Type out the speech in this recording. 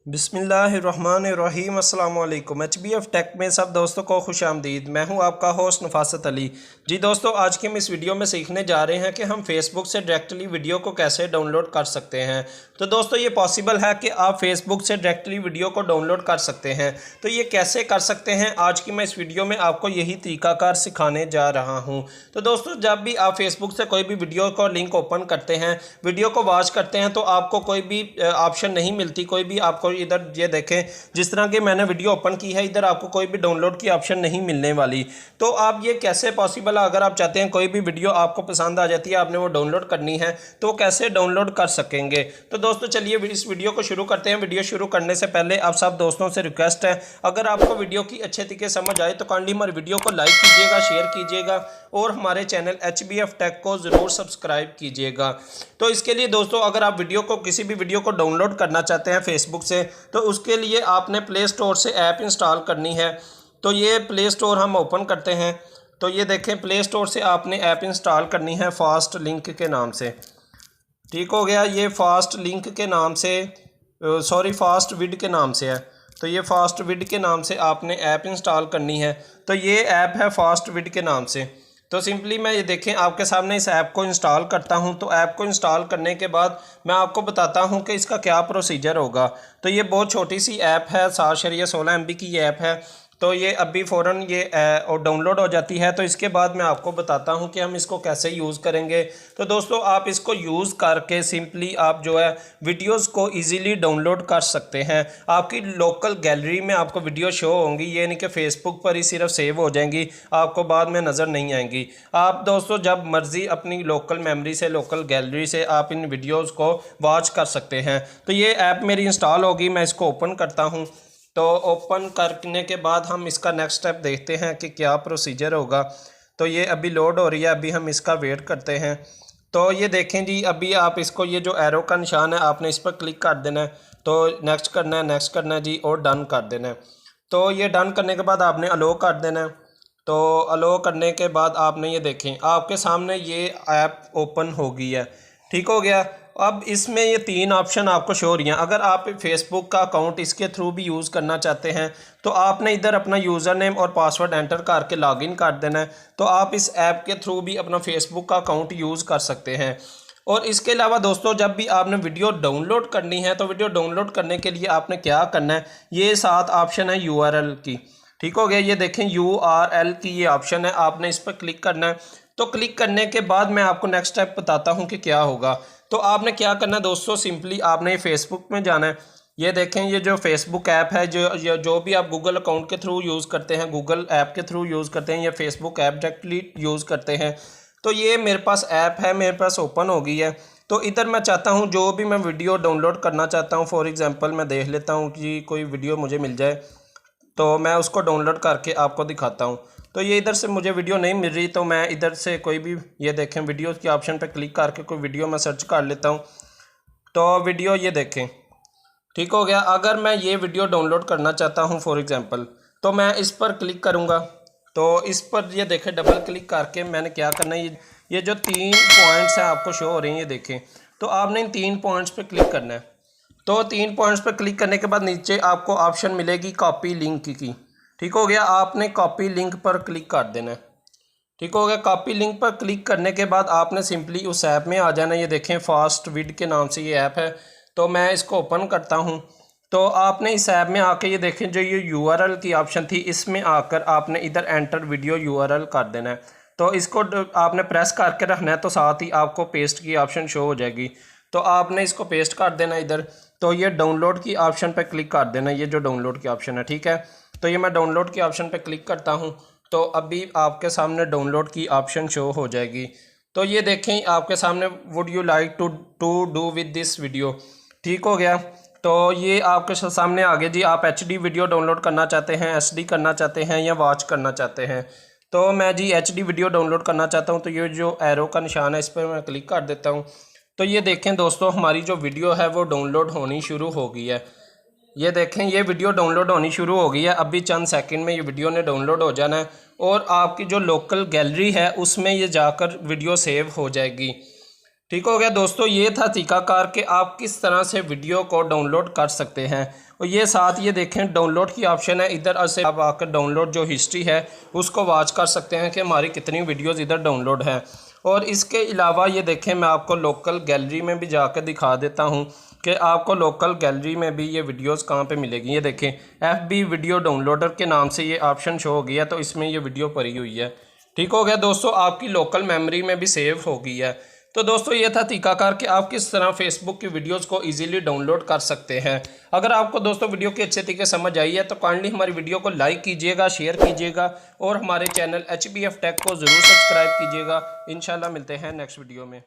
बिस्मिल्लाहिर्रहमानिर्रहीम अस्सलाम वालेकुम। HBF टेक में सब दोस्तों को खुश आमदीद। मैं हूं आपका होस्ट नफासत अली। जी दोस्तों, आज के हम इस वीडियो में सीखने जा रहे हैं कि हम फेसबुक से डायरेक्टली वीडियो को कैसे डाउनलोड कर सकते हैं। तो दोस्तों, ये पॉसिबल है कि आप फेसबुक से डायरेक्टली वीडियो को डाउनलोड कर सकते हैं। तो ये कैसे कर सकते हैं, आज की मैं इस वीडियो में आपको यही तरीकाकार सिखाने जा रहा हूँ। तो दोस्तों, जब भी आप फेसबुक से कोई भी वीडियो को लिंक ओपन करते हैं, वीडियो को वॉच करते हैं, तो आपको कोई भी ऑप्शन नहीं मिलती। कोई भी आपको इधर ये देखें, जिस तरह की मैंने वीडियो ओपन की है, इधर आपको कोई भी डाउनलोड की ऑप्शन नहीं मिलने वाली। तो आप ये कैसे पॉसिबल है, अगर आप चाहते हैं कोई भी वीडियो आपको पसंद आ जाती है, आपने वो डाउनलोड करनी है, तो कैसे डाउनलोड कर सकेंगे। तो दोस्तों चलिए इस वीडियो को शुरू करते हैं। वीडियो शुरू करने से पहले आप सब दोस्तों से रिक्वेस्ट है, अगर आपको वीडियो की अच्छे तरीके समझ आए तो काइंडली हमारे वीडियो को लाइक कीजिएगा, शेयर कीजिएगा और हमारे चैनल HBF टेक को ज़रूर सब्सक्राइब कीजिएगा। तो इसके लिए दोस्तों, अगर आप किसी भी वीडियो को डाउनलोड करना चाहते हैं फेसबुक से, तो उसके लिए आपने प्ले स्टोर से ऐप इंस्टॉल करनी है। तो ये प्ले स्टोर हम ओपन करते हैं। तो ये देखें, प्ले स्टोर से आपने ऐप इंस्टॉल करनी है फास्ट लिंक के नाम से। ठीक हो गया, ये फास्ट लिंक के नाम से फास्ट विड के नाम से है। तो ये फास्ट विड के नाम से आपने ऐप इंस्टॉल करनी है। तो ये ऐप है फास्ट विड के नाम से। तो सिंपली मैं ये देखें, आपके सामने इस ऐप को इंस्टॉल करता हूं। तो ऐप को इंस्टॉल करने के बाद मैं आपको बताता हूं कि इसका क्या प्रोसीजर होगा। तो ये बहुत छोटी सी ऐप है, 7/16 MB की ये ऐप है। तो ये अभी फ़ौरन ये डाउनलोड हो जाती है। तो इसके बाद मैं आपको बताता हूं कि हम इसको कैसे यूज़ करेंगे। तो दोस्तों, आप इसको यूज़ करके सिंपली आप जो है वीडियोस को इजीली डाउनलोड कर सकते हैं। आपकी लोकल गैलरी में आपको वीडियो शो होंगी, ये नहीं कि फेसबुक पर ही सिर्फ सेव हो जाएंगी, आपको बाद में नज़र नहीं आएंगी। आप दोस्तों जब मर्ज़ी अपनी लोकल मेमोरी से, लोकल गैलरी से आप इन वीडियोज़ को वॉच कर सकते हैं। तो ये ऐप मेरी इंस्टॉल होगी, मैं इसको ओपन करता हूँ। तो ओपन करने के बाद हम इसका नेक्स्ट स्टेप देखते हैं कि क्या प्रोसीजर होगा। तो ये अभी लोड हो रही है, अभी हम इसका वेट करते हैं। तो ये देखें जी, अभी आप इसको, ये जो एरो का निशान है, आपने इस पर क्लिक कर देना है। तो नेक्स्ट करना है जी, और डन कर देना है। तो ये डन करने के बाद आपने अलो कर देना है। तो अलो करने के बाद आपने ये देखें, आपके सामने ये ऐप ओपन हो गई है। ठीक हो गया। अब इसमें ये 3 ऑप्शन आपको शो हो रही हैं। अगर आप फेसबुक का अकाउंट इसके थ्रू भी यूज़ करना चाहते हैं, तो आपने इधर अपना यूज़र नेम और पासवर्ड एंटर करके लॉगिन कर देना है। तो आप इस ऐप के थ्रू भी अपना फेसबुक का अकाउंट यूज़ कर सकते हैं। और इसके अलावा दोस्तों, जब भी आपने वीडियो डाउनलोड करनी है, तो वीडियो डाउनलोड करने के लिए आपने क्या करना है, ये 7 ऑप्शन है URL की। ठीक हो गया, ये देखें URL की ये ऑप्शन है, आपने इस पर क्लिक करना है। तो क्लिक करने के बाद मैं आपको नेक्स्ट स्टेप बताता हूँ कि क्या होगा। तो आपने क्या करना है दोस्तों, सिंपली आपने फेसबुक में जाना है। ये देखें, ये जो फेसबुक ऐप है, जो भी आप गूगल अकाउंट के थ्रू यूज़ करते हैं, गूगल ऐप के थ्रू यूज़ करते हैं या फेसबुक ऐप डायरेक्टली यूज़ करते हैं, तो ये मेरे पास ऐप है, मेरे पास ओपन हो गई है। तो इधर मैं चाहता हूँ, जो भी मैं वीडियो डाउनलोड करना चाहता हूँ, फॉर एग्जांपल मैं देख लेता हूँ कि कोई वीडियो मुझे मिल जाए, तो मैं उसको डाउनलोड करके आपको दिखाता हूँ। तो ये इधर से मुझे वीडियो नहीं मिल रही, तो मैं इधर से कोई भी, ये देखें, वीडियो के ऑप्शन पे क्लिक करके कोई वीडियो मैं सर्च कर लेता हूँ। तो वीडियो ये देखें, ठीक हो गया। अगर मैं ये वीडियो डाउनलोड करना चाहता हूँ फॉर एग्जांपल, तो मैं इस पर क्लिक करूँगा। तो इस पर ये देखें, डबल क्लिक करके मैंने क्या करना है, ये जो 3 पॉइंट्स हैं आपको शो हो रही हैं, ये देखें। तो आपने इन 3 पॉइंट्स पर क्लिक करना है। तो 3 पॉइंट्स पर क्लिक करने के बाद नीचे आपको ऑप्शन मिलेगी कॉपी लिंक की। ठीक हो गया, आपने कॉपी लिंक पर क्लिक कर देना है। ठीक हो गया, कॉपी लिंक पर क्लिक करने के बाद आपने सिंपली उस ऐप में आ जाना है। ये देखें, फास्ट विड के नाम से ये ऐप है। तो मैं इसको ओपन करता हूँ। तो आपने इस ऐप में आके ये देखें, जो ये URL की ऑप्शन थी, इसमें आकर आपने इधर एंटर वीडियो URL कर देना है। तो इसको आपने प्रेस करके रखना है, तो साथ ही आपको पेस्ट की ऑप्शन शो हो जाएगी। तो आपने इसको पेस्ट कर देना इधर। तो ये डाउनलोड की ऑप्शन पे क्लिक कर देना, ये जो डाउनलोड की ऑप्शन है, ठीक है। तो ये मैं डाउनलोड की ऑप्शन पे क्लिक करता हूँ। तो अभी आपके सामने डाउनलोड की ऑप्शन शो हो जाएगी। तो ये देखें, आपके सामने would you like to do with this video. ठीक हो गया। तो ये आपके सामने आ गया जी। आप HD वीडियो डाउनलोड करना चाहते हैं, SD करना चाहते हैं या वॉच करना चाहते हैं। तो मैं जी HD वीडियो डाउनलोड करना चाहता हूँ। तो ये जो एरो का निशान है, इस पर मैं क्लिक कर देता हूँ। तो ये देखें दोस्तों, हमारी जो वीडियो है वो डाउनलोड होनी शुरू हो गई है। ये देखें, ये वीडियो डाउनलोड होनी शुरू हो गई है। अभी चंद सेकंड में ये वीडियो ने डाउनलोड हो जाना है और आपकी जो लोकल गैलरी है उसमें ये जाकर वीडियो सेव हो जाएगी। ठीक हो गया दोस्तों, ये था तरीकाकार कि आप किस तरह से वीडियो को डाउनलोड कर सकते हैं। और ये साथ ये देखें डाउनलोड की ऑप्शन है, इधर से आप आकर डाउनलोड जो हिस्ट्री है उसको वॉच कर सकते हैं कि हमारी कितनी वीडियोस इधर डाउनलोड है। और इसके अलावा ये देखें मैं आपको लोकल गैलरी में भी जाकर दिखा देता हूँ कि आपको लोकल गैलरी में भी ये वीडियोस कहाँ पे मिलेगी। ये देखें FB वीडियो डाउनलोडर के नाम से ये ऑप्शन शो हो गया, तो इसमें ये वीडियो पड़ी हुई है। ठीक हो गया दोस्तों, आपकी लोकल मेमोरी में भी सेव हो गई है। तो दोस्तों ये था तरीकाकार कि आप किस तरह फेसबुक की वीडियोस को इजीली डाउनलोड कर सकते हैं। अगर आपको दोस्तों वीडियो की अच्छे तरीके समझ आई है तो काइंडली हमारी वीडियो को लाइक कीजिएगा, शेयर कीजिएगा और हमारे चैनल HBF टेक को ज़रूर सब्सक्राइब कीजिएगा। इंशाल्लाह मिलते हैं नेक्स्ट वीडियो में।